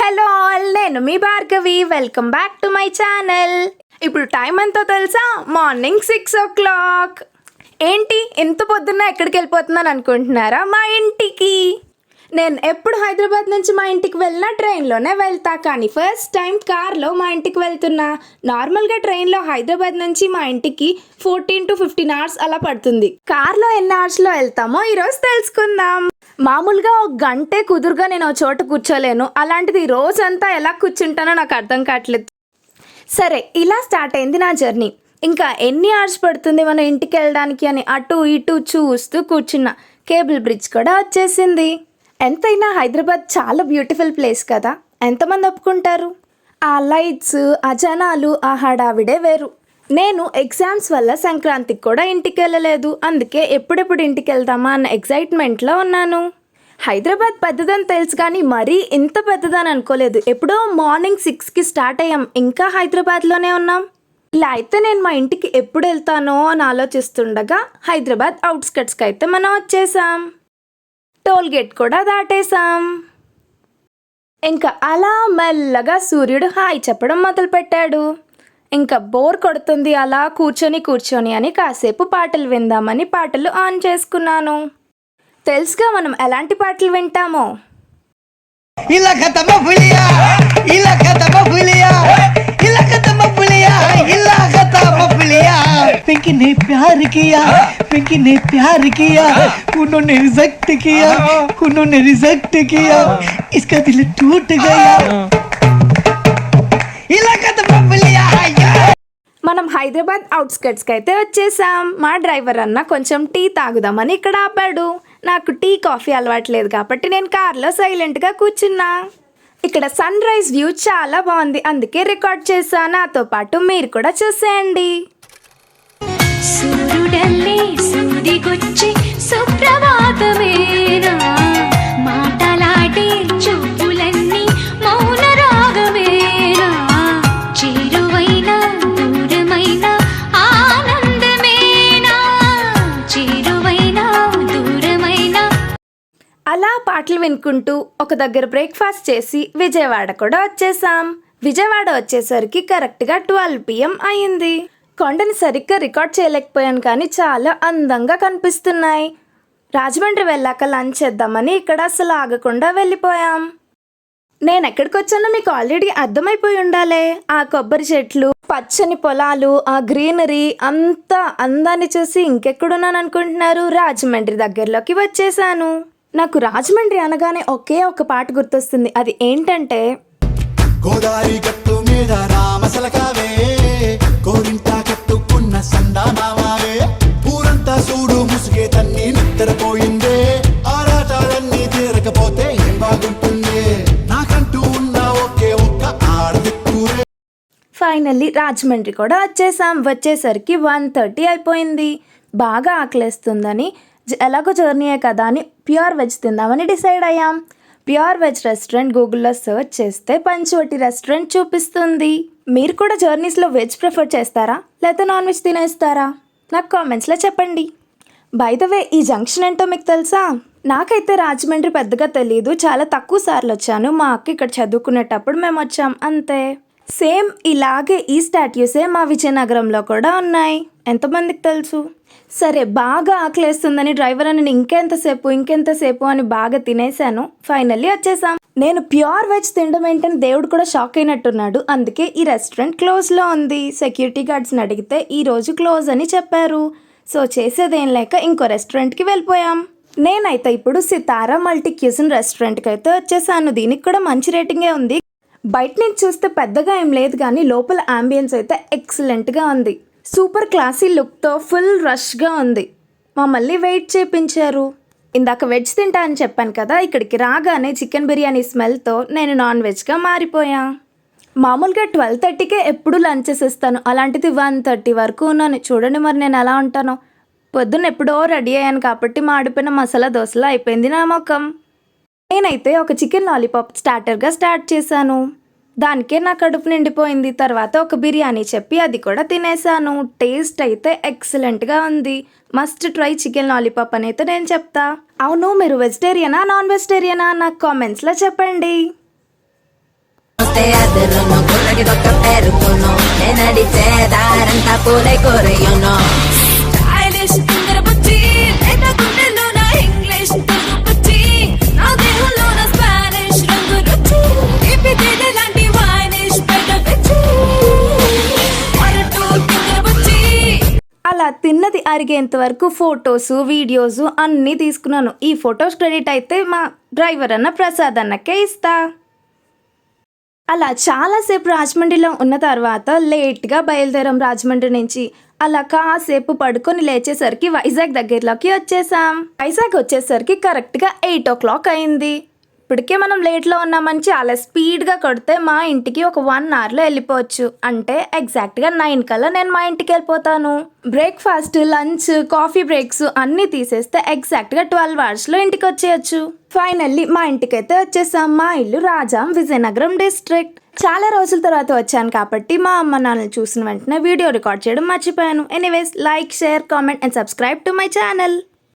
Hello all, నేను మీ Bhargavi. Welcome back to my channel. ఇప్పుడు టైం ఎంతో తెలుసా? Morning 6 o'clock. ఏంటి ఇంత పొద్దున్న ఎక్కడికి వెళ్ళిపోతున్నాను అనుకుంటున్నారా? మా ఇంటికి. నేను ఎప్పుడు హైదరాబాద్ నుంచి మా ఇంటికి వెళ్ళినా ట్రైన్లోనే వెళ్తా, కానీ ఫస్ట్ టైం కార్లో మా ఇంటికి వెళ్తున్నా. నార్మల్గా ట్రైన్లో హైదరాబాద్ నుంచి మా ఇంటికి 14 to 15 hours అలా పడుతుంది. కార్లో ఎన్ని అవర్స్లో వెళ్తామో ఈరోజు తెలుసుకుందాం. మామూలుగా ఒక గంటే కుదురుగా నేను ఒక చోట కూర్చోలేను, అలాంటిది రోజంతా ఎలా కూర్చుంటానో నాకు అర్థం కావట్లేదు. సరే, ఇలా స్టార్ట్ అయింది నా జర్నీ. ఇంకా ఎన్ని అవర్స్ పడుతుంది మన ఇంటికి వెళ్ళడానికి అని అటు ఇటు చూస్తూ కూర్చున్నా. కేబుల్ బ్రిడ్జ్ కూడా వచ్చేసింది. ఎంతైనా హైదరాబాద్ చాలా బ్యూటిఫుల్ ప్లేస్ కదా, ఎంతమంది ఒప్పుకుంటారు? ఆ లైట్స్, ఆ జనాలు, ఆ హడావిడే వేరు. నేను ఎగ్జామ్స్ వల్ల సంక్రాంతికి కూడా ఇంటికి వెళ్ళలేదు, అందుకే ఎప్పుడెప్పుడు ఇంటికి వెళ్తామా అన్న ఎగ్జైట్మెంట్లో ఉన్నాను. హైదరాబాద్ పెద్దదని తెలుసు, కానీ మరీ ఇంత పెద్దదని అనుకోలేదు. ఎప్పుడో మార్నింగ్ 6కి స్టార్ట్ అయ్యాం, ఇంకా హైదరాబాద్లోనే ఉన్నాం. ఇలా అయితే నేను మా ఇంటికి ఎప్పుడు వెళ్తానో అని ఆలోచిస్తుండగా హైదరాబాద్ అవుట్స్కట్స్కి అయితే మనం వచ్చేసాం. టోల్ గేట్ కూడా దాటేసాం. ఇంకా అలా మెల్లగా సూర్యుడు హాయ్ చెప్పడం మొదలుపెట్టాడు. ఇంకా బోర్ కొడుతుంది అలా కూర్చొని అని కాసేపు పాటలు విందామని పాటలు ఆన్ చేసుకున్నాను. తెలుసుగా మనం ఎలాంటి పాటలు వింటామో. पिंकी ने प्यार किया, पिंकी ने प्यार किया, उन्होंने रिजेक्ट किया, उन्होंने रिजेक्ट किया, इसका दिल टूट गया. మనం హైదరాబాద్ అవుట్స్కట్స్కి అయితే వచ్చేసాం. మా డ్రైవర్ అన్న కొంచెం టీ తాగుదామని ఇక్కడ ఆపాడు. నాకు టీ కాఫీ అలవాట్లేదు కాబట్టి నేను కార్లో సైలెంట్గా కూర్చున్నా. ఇక్కడ సన్ రైజ్ వ్యూ చాలా బాగుంది, అందుకే రికార్డ్ చేసా. నాతో పాటు మీరు కూడా చూసేయండి. సూర్యుడల్లే సూదిగొచ్చి సుప్రభాతమేనా, మాటలాడే చూపులన్నీ మౌన రాగమేనా, చేరువైన దూరమైన ఆనందమేనా, చేరువైన దూరమైన. అలా పాటలు వినుకుంటూ ఒక దగ్గర బ్రేక్ఫాస్ట్ చేసి విజయవాడ కూడా వచ్చేసాం. విజయవాడ వచ్చేసరికి కరెక్ట్గా 12 PM అయింది. కొండని సరిగ్గా రికార్డ్ చేయలేకపోయాను, కానీ చాలా అందంగా కనిపిస్తున్నాయి. రాజమండ్రి వెళ్ళాక లంచ్ చేద్దామని ఇక్కడ అసలు ఆగకుండా వెళ్ళిపోయాం. నేను ఎక్కడికి వచ్చానో మీకు ఆల్రెడీ అర్థమైపోయి ఉండాలే. ఆ కొబ్బరి చెట్లు, పచ్చని పొలాలు, ఆ గ్రీనరీ, అంతా అందాన్ని చూసి ఇంకెక్కడున్నాను అనుకుంటున్నారు? రాజమండ్రి దగ్గరలోకి వచ్చేసాను. నాకు రాజమండ్రి అనగానే ఒకే ఒక పాట గుర్తొస్తుంది. అది ఏంటంటే, గోదావరి గట్టు మీద రామసలకావే, కోరింతా కట్టుకున్న సందామావే, ఊరంతా చూడు ముసుగే తన్ని నిద్రపోయిందే, ఆరాటాలన్నీ తీరకపోతే ఏం బాగుంటుంది, నాకంటూ ఉన్న ఒకే ఒక్క ఆడదిక్కురే. ఫైనల్లీ రాజమండ్రి కూడా వచ్చేసాం. వచ్చేసరికి 1:30 అయిపోయింది. బాగా ఆకలేస్తుందని, ఎలాగో జర్నీయే కదా అని ప్యూర్ వెజ్ తిందామని డిసైడ్ అయ్యాం. ప్యూర్ వెజ్ రెస్టారెంట్ గూగుల్లో సర్చ్ చేస్తే పంచవటి రెస్టారెంట్ చూపిస్తుంది. మీరు కూడా జర్నీస్లో వెజ్ ప్రిఫర్ చేస్తారా, లేదా నాన్ వెజ్ తినేస్తారా? నాకు కామెంట్స్లో చెప్పండి. బై ద వే, ఈ జంక్షన్ ఏంటో మీకు తెలుసా? నాకైతే రాజమండ్రి పెద్దగా తెలియదు, చాలా తక్కువ సార్లు వచ్చాను. మా అక్క ఇక్కడ చదువుకునేటప్పుడు మేము వచ్చాం, అంతే. సేమ్ ఇలాగే ఈ స్టాట్యూసే మా విజయనగరంలో కూడా ఉన్నాయి. ఎంతమందికి తెలుసు? సరే, బాగా ఆకలేస్తుందని డ్రైవర్ అని ఇంకెంతసేపు అని బాగా తినేసాను. ఫైనల్లీ వచ్చేసాం. నేను ప్యూర్ వెజ్ తినడం ఏంటని దేవుడు కూడా షాక్ అయినట్టున్నాడు. అందుకే ఈ రెస్టారెంట్ క్లోజ్లో ఉంది. సెక్యూరిటీ గార్డ్స్ని అడిగితే ఈరోజు క్లోజ్ అని చెప్పారు. సో చేసేదేం లేక ఇంకో రెస్టారెంట్కి వెళ్ళిపోయాం. నేనైతే ఇప్పుడు సితారా మల్టీ క్యూజిన్ రెస్టారెంట్కి అయితే వచ్చేసాను. దీనికి కూడా మంచి రేటింగే ఉంది. బయట నుంచి చూస్తే పెద్దగా ఏం లేదు, కానీ లోపల అంబియన్స్ అయితే ఎక్సలెంట్గా ఉంది. సూపర్ క్లాసీ లుక్తో ఫుల్ రష్గా ఉంది. మమ్మల్ని వెయిట్ చేయించారు. ఇందాక వెజ్ తింటా అని చెప్పాను కదా, ఇక్కడికి రాగానే చికెన్ బిర్యానీ స్మెల్తో నేను నాన్ వెజ్గా మారిపోయా. మామూలుగా 12:30కే ఎప్పుడు లంచ్ చేసేస్తాను, అలాంటిది 1:30 వరకు ఉన్నాను. చూడండి మరి నేను ఎలా ఉంటానో. పొద్దున్న ఎప్పుడో రెడీ అయ్యాను కాబట్టి మాడిపోయిన మసాలా దోశలా అయిపోయింది నా ముఖం. నేనైతే ఒక చికెన్ లాలీపాప్ స్టార్టర్గా స్టార్ట్ చేశాను. దానికే నా కడుపు నిండిపోయింది. తర్వాత ఒక బిర్యానీ చెప్పి అది కూడా తినేసాను. టేస్ట్ అయితే ఎక్సలెంట్గా ఉంది. మస్ట్ ట్రై చికెన్ లాలీపాప్ అని అయితే నేను చెప్తా. అవును, మీరు వెజిటేరియనా నాన్ వెజిటేరియనా? నాకు కామెంట్స్లో చెప్పండి. ఎరుకును నేనడిచే దారంతా పూలై కోరయును స్టైలిష్ తింగర బుచ్చి లేత గుండెల్లో నా ఇంగ్లీష్ తెలుగు బుచ్చి నా దేహంలో నా స్పానిష్ రంగు రుచి తీపి తేనె లాంటి వైనిష్ పెదవిచ్చి మరటు తింగర బుచ్చి. అలా తిన్నది అరిగేంత వరకు ఫొటోస్ వీడియోస్ అన్నీ తీసుకున్నాను. ఈ ఫొటోస్ క్రెడిట్ అయితే మా డ్రైవర్ అన్న ప్రసాద్ అన్నకే ఇస్తా. అలా చాలాసేపు రాజమండ్రిలో ఉన్న తర్వాత లేట్గా బయలుదేరాం రాజమండ్రి నుంచి. అలా కాసేపు పడుకొని లేచేసరికి వైజాగ్ దగ్గరలోకి వచ్చేసాం. వైజాగ్ వచ్చేసరికి కరెక్ట్గా 8 o'clock అయింది. ఇప్పటికే మనం లేట్లో ఉన్నామని చాలా స్పీడ్గా కొడితే మా ఇంటికి ఒక 1 hourలో వెళ్ళిపోవచ్చు. అంటే ఎగ్జాక్ట్గా 9 కల్లా నేను మా ఇంటికి వెళ్ళిపోతాను. బ్రేక్ఫాస్ట్ లంచ్ కాఫీ బ్రేక్స్ అన్నీ తీసేస్తే ఎగ్జాక్ట్గా 12 hours ఇంటికి వచ్చేయచ్చు. ఫైనల్లీ మా ఇంటికైతే వచ్చేసాం. మా ఇల్లు రాజాం, విజయనగరం డిస్ట్రిక్ట్. చాలా రోజుల తర్వాత వచ్చాను కాబట్టి మా అమ్మ నాన్నలు చూసిన వెంటనే వీడియో రికార్డ్ చేయడం మర్చిపోయాను. Anyways like share comment and subscribe to my channel.